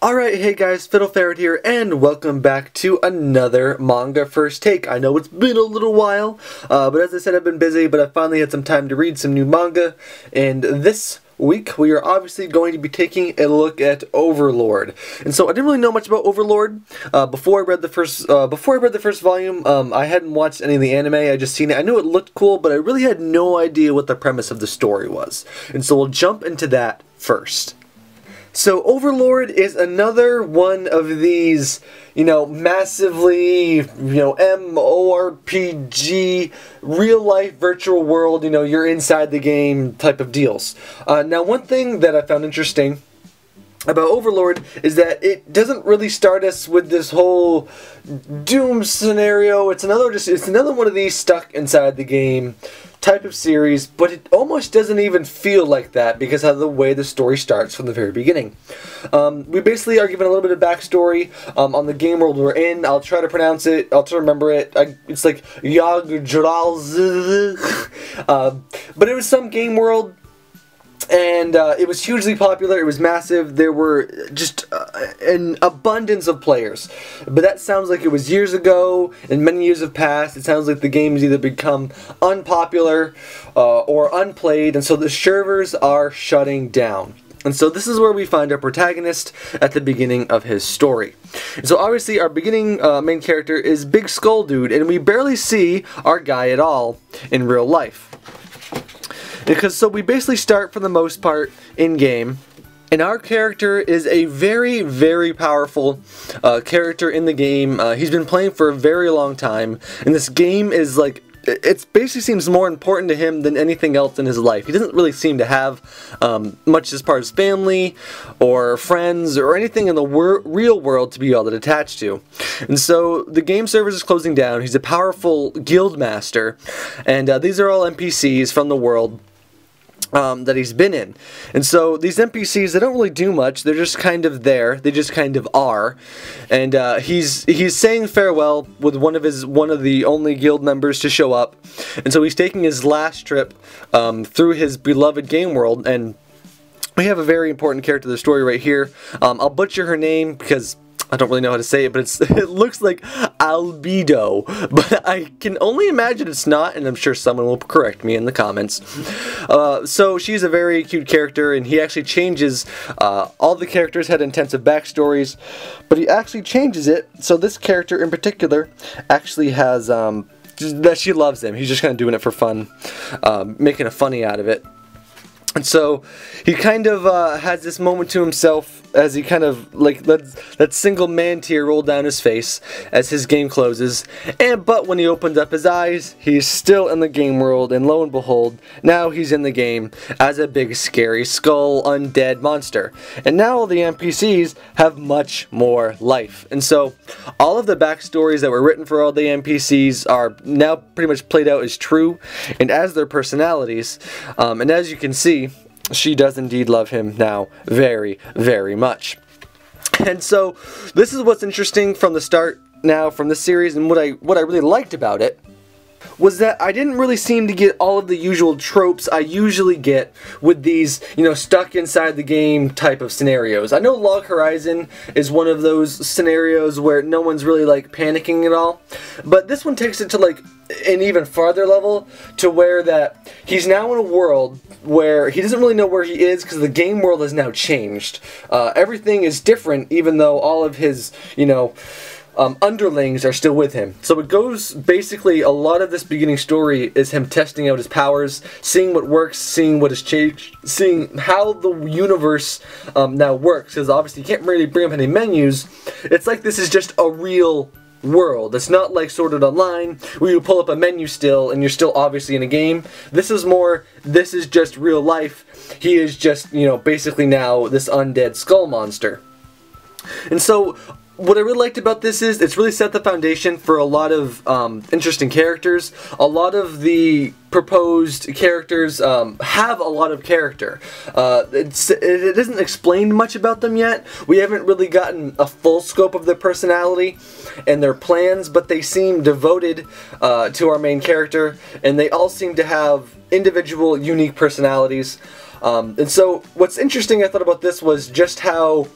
Alright, hey guys, Fiddle Ferret here, and welcome back to another manga first take. I know it's been a little while, but as I said, I've been busy, but I finally had some time to read some new manga, and this week we are obviously going to be taking a look at Overlord. And so I didn't really know much about Overlord before I read the first volume. I hadn't watched any of the anime. I just seen it. I knew it looked cool, but I really had no idea what the premise of the story was. And so we'll jump into that first. So Overlord is another one of these, massively, MMORPG, real-life virtual world, you're inside the game type of deals. Now, one thing that I found interesting about Overlord is that it doesn't really start us with this whole doom scenario. It's another one of these stuck inside the game type of series, but it almost doesn't even feel like that because of the way the story starts from the very beginning. We basically are given a little bit of backstory on the game world we're in. I'll try to pronounce it. I'll try to remember it. It's like Yagdralz, but it was some game world. And it was hugely popular, it was massive, there were just an abundance of players. But that sounds like it was years ago, and many years have passed. It sounds like the game has either become unpopular or unplayed, and so the servers are shutting down. And so this is where we find our protagonist at the beginning of his story. And so obviously our beginning main character is Big Skull Dude, and we barely see our guy at all in real life. So we basically start for the most part in game, and our character is a very, very powerful character in the game. He's been playing for a very long time, and this game is like, it basically seems more important to him than anything else in his life. He doesn't really seem to have much as part of his family or friends or anything in the real world to be all that attached to. And so the game servers is closing down. He's a powerful guild master, and these are all NPCs from the world that he's been in. And so these NPCs, they don't really do much, they're just kind of there, they just kind of are. And he's saying farewell with one of the only guild members to show up. And so he's taking his last trip through his beloved game world, and we have a very important character of the story right here. I'll butcher her name because I don't really know how to say it, but it looks like Albedo, but I can only imagine it's not, and I'm sure someone will correct me in the comments. So she's a very cute character, and he actually changes, all the characters had intensive backstories, but he actually changes it, so this character in particular actually has, that she loves him. He's just kind of doing it for fun, making a funny out of it. And so he kind of has this moment to himself as he kind of like that single man tear roll down his face as his game closes. But when he opens up his eyes, he's still in the game world, and lo and behold, now he's in the game as a big scary skull undead monster. And now all the NPCs have much more life. And so all of the backstories that were written for all the NPCs are now pretty much played out as true and as their personalities. And as you can see, she does indeed love him now very, very much. And so this is what's interesting from the start now from this series, and what I really liked about it was that I didn't really seem to get all of the usual tropes I usually get with these, stuck inside the game type of scenarios. I know Log Horizon is one of those scenarios where no one's really like panicking at all, but this one takes it to like an even farther level, to where that he's now in a world where he doesn't really know where he is because the game world has now changed. Everything is different, even though all of his, underlings are still with him. So it goes, basically, a lot of this beginning story is him testing out his powers, seeing what works, seeing what has changed, seeing how the universe now works, because obviously you can't really bring up any menus. It's like this is just a real world. It's not like Sword Art Online where you pull up a menu still and you're still obviously in a game. This is just real life. He is just, basically now this undead skull monster. And so what I really liked about this is it's really set the foundation for a lot of interesting characters. A lot of the proposed characters have a lot of character. It isn't explained much about them yet. We haven't really gotten a full scope of their personality and their plans, but they seem devoted to our main character, and they all seem to have individual, unique personalities. And so what's interesting I thought about this was just how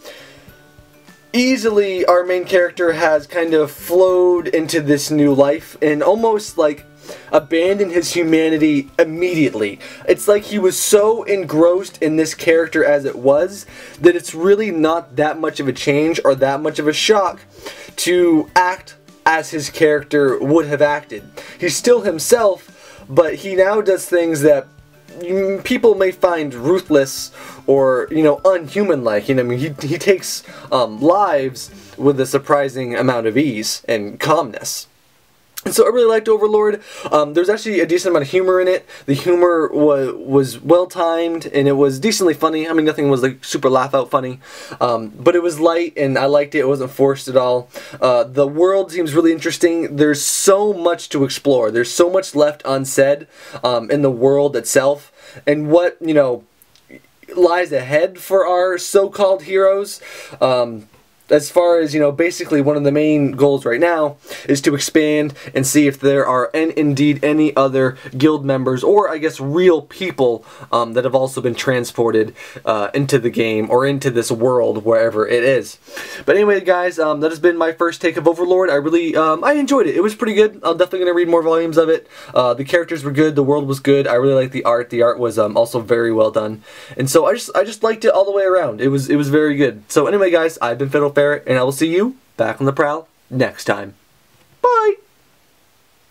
easily our main character has kind of flowed into this new life and almost like abandoned his humanity immediately. It's like he was so engrossed in this character as it was that it's really not that much of a change or that much of a shock to act as his character would have acted. He's still himself, but he now does things that people may find ruthless or, you know, unhuman-like. You know, I mean, he takes lives with a surprising amount of ease and calmness. And so I really liked Overlord. There's actually a decent amount of humor in it. The humor was well-timed, and it was decently funny. I mean, nothing was like super laugh-out funny. But it was light, and I liked it. It wasn't forced at all. The world seems really interesting. There's so much to explore. There's so much left unsaid in the world itself. And what, you know, lies ahead for our so-called heroes. As far as, you know, basically one of the main goals right now is to expand and see if there are indeed any other guild members, or I guess real people that have also been transported into the game or into this world, wherever it is. But anyway, guys, that has been my first take of Overlord. I really, I enjoyed it. It was pretty good. I'm definitely going to read more volumes of it. The characters were good. The world was good. I really liked the art. The art was also very well done. And so I just liked it all the way around. It was very good. So anyway, guys, I've been Fiddle Ferret, and I will see you back on the prowl next time. Bye!